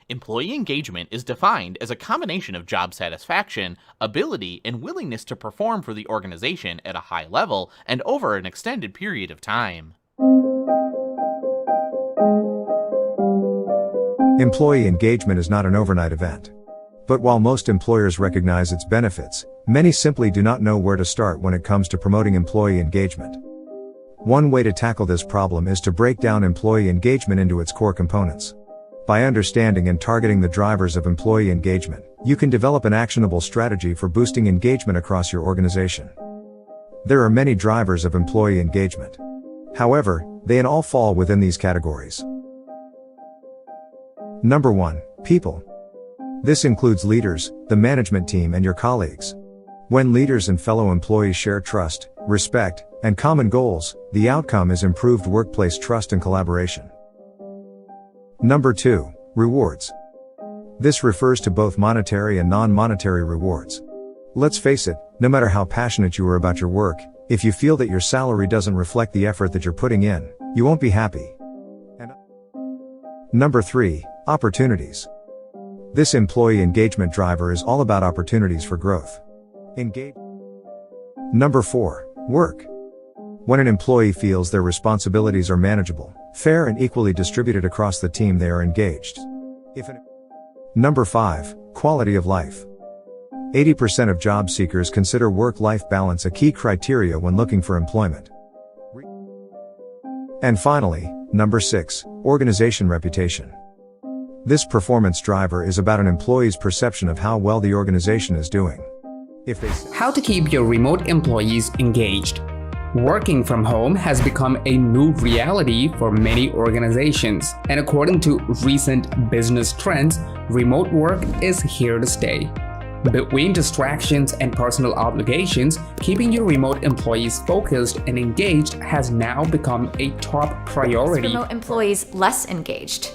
Employee engagement is defined as a combination of job satisfaction, ability, and willingness to perform for the organization at a high level and over an extended period of time. Employee engagement is not an overnight event. But while most employers recognize its benefits, many simply do not know where to start when it comes to promoting employee engagement. One way to tackle this problem is to break down employee engagement into its core components. By understanding and targeting the drivers of employee engagement, you can develop an actionable strategy for boosting engagement across your organization. There are many drivers of employee engagement. However, they all fall within these categories. Number 1. People. This includes leaders, the management team, and your colleagues. When leaders and fellow employees share trust, respect, and common goals, the outcome is improved workplace trust and collaboration. Number 2. Rewards. This refers to both monetary and non-monetary rewards. Let's face it, no matter how passionate you are about your work, if you feel that your salary doesn't reflect the effort that you're putting in, you won't be happy. Number 3. Opportunities. This employee engagement driver is all about opportunities for growth. Number 4. Work. When an employee feels their responsibilities are manageable, fair, and equally distributed across the team, they are engaged. Number 5. Quality of life. 80% of job seekers consider work-life balance a key criteria when looking for employment. And finally, number 6. Organization reputation. This performance driver is about an employee's perception of how well the organization is doing. How to keep your remote employees engaged. Working from home has become a new reality for many organizations, and according to recent business trends, remote work is here to stay. Between distractions and personal obligations, keeping your remote employees focused and engaged has now become a top priority. Remote employees less engaged.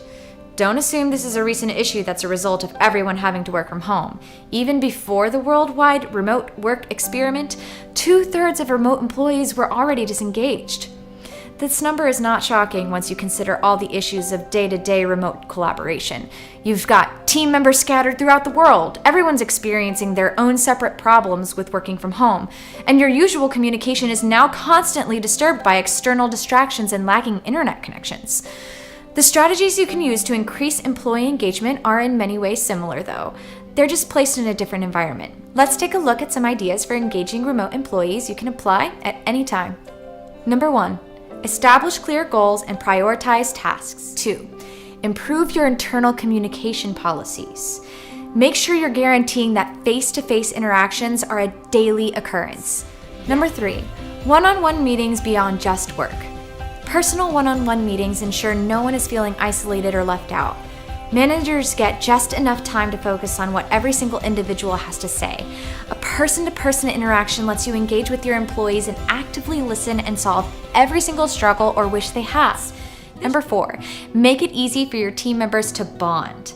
Don't assume this is a recent issue that's a result of everyone having to work from home. Even before the worldwide remote work experiment, 2/3 of remote employees were already disengaged. This number is not shocking once you consider all the issues of day-to-day remote collaboration. You've got team members scattered throughout the world. Everyone's experiencing their own separate problems with working from home, and your usual communication is now constantly disturbed by external distractions and lagging internet connections. The strategies you can use to increase employee engagement are in many ways similar, though. They're just placed in a different environment. Let's take a look at some ideas for engaging remote employees you can apply at any time. Number 1. Establish clear goals and prioritize tasks. 2. Improve your internal communication policies. Make sure you're guaranteeing that face-to-face interactions are a daily occurrence. Number 3. One-on-one meetings beyond just work. Personal one-on-one meetings ensure no one is feeling isolated or left out. Managers get just enough time to focus on what every single individual has to say. A person-to-person interaction lets you engage with your employees and actively listen and solve every single struggle or wish they have. Number 4, make it easy for your team members to bond.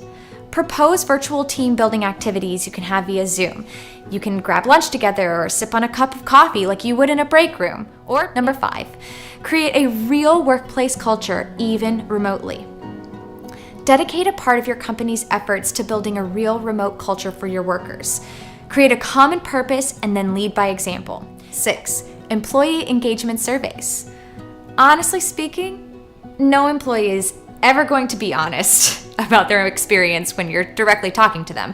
Propose virtual team building activities you can have via Zoom. You can grab lunch together or sip on a cup of coffee like you would in a break room. Or number 5, create a real workplace culture, even remotely. Dedicate a part of your company's efforts to building a real remote culture for your workers. Create a common purpose and then lead by example. 6, employee engagement surveys. Honestly speaking, no employee is ever going to be honest about their experience when you're directly talking to them.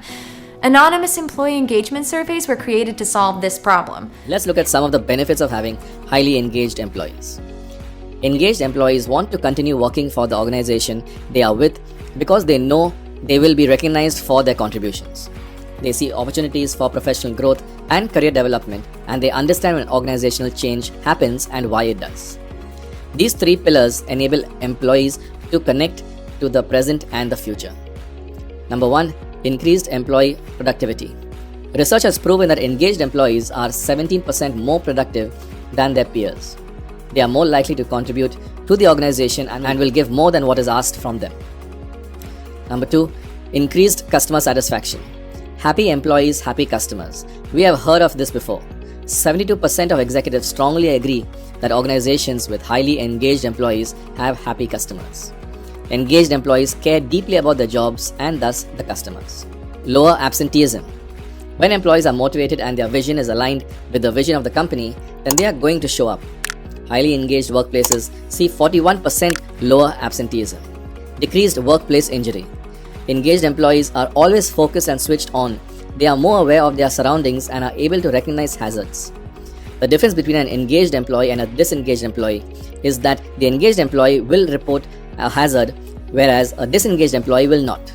Anonymous employee engagement surveys were created to solve this problem. Let's look at some of the benefits of having highly engaged employees. Engaged employees want to continue working for the organization they are with because they know they will be recognized for their contributions. They see opportunities for professional growth and career development, and they understand when organizational change happens and why it does. These 3 pillars enable employees to connect to the present and the future. Number 1. Increased employee productivity. Research has proven that engaged employees are 17% more productive than their peers. They are more likely to contribute to the organization and will give more than what is asked from them. Number 2. Increased customer satisfaction. Happy employees, happy customers. We have heard of this before. 72% of executives strongly agree that organizations with highly engaged employees have happy customers. Engaged employees care deeply about their jobs and thus the customers. Lower absenteeism. When employees are motivated and their vision is aligned with the vision of the company, then they are going to show up. Highly engaged workplaces see 41% lower absenteeism. Decreased workplace injury. Engaged employees are always focused and switched on. They are more aware of their surroundings and are able to recognize hazards. The difference between an engaged employee and a disengaged employee is that the engaged employee will report a hazard, whereas a disengaged employee will not.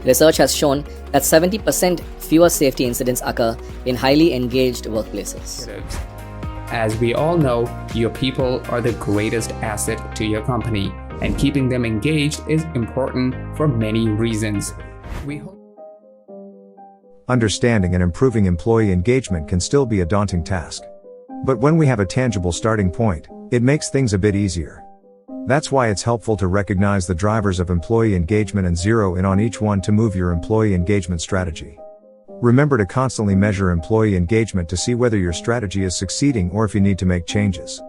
Research has shown that 70% fewer safety incidents occur in highly engaged workplaces. As we all know, your people are the greatest asset to your company, and keeping them engaged is important for many reasons. We hope Understanding and improving employee engagement can still be a daunting task. But when we have a tangible starting point, it makes things a bit easier. That's why it's helpful to recognize the drivers of employee engagement and zero in on each one to move your employee engagement strategy. Remember to constantly measure employee engagement to see whether your strategy is succeeding or if you need to make changes.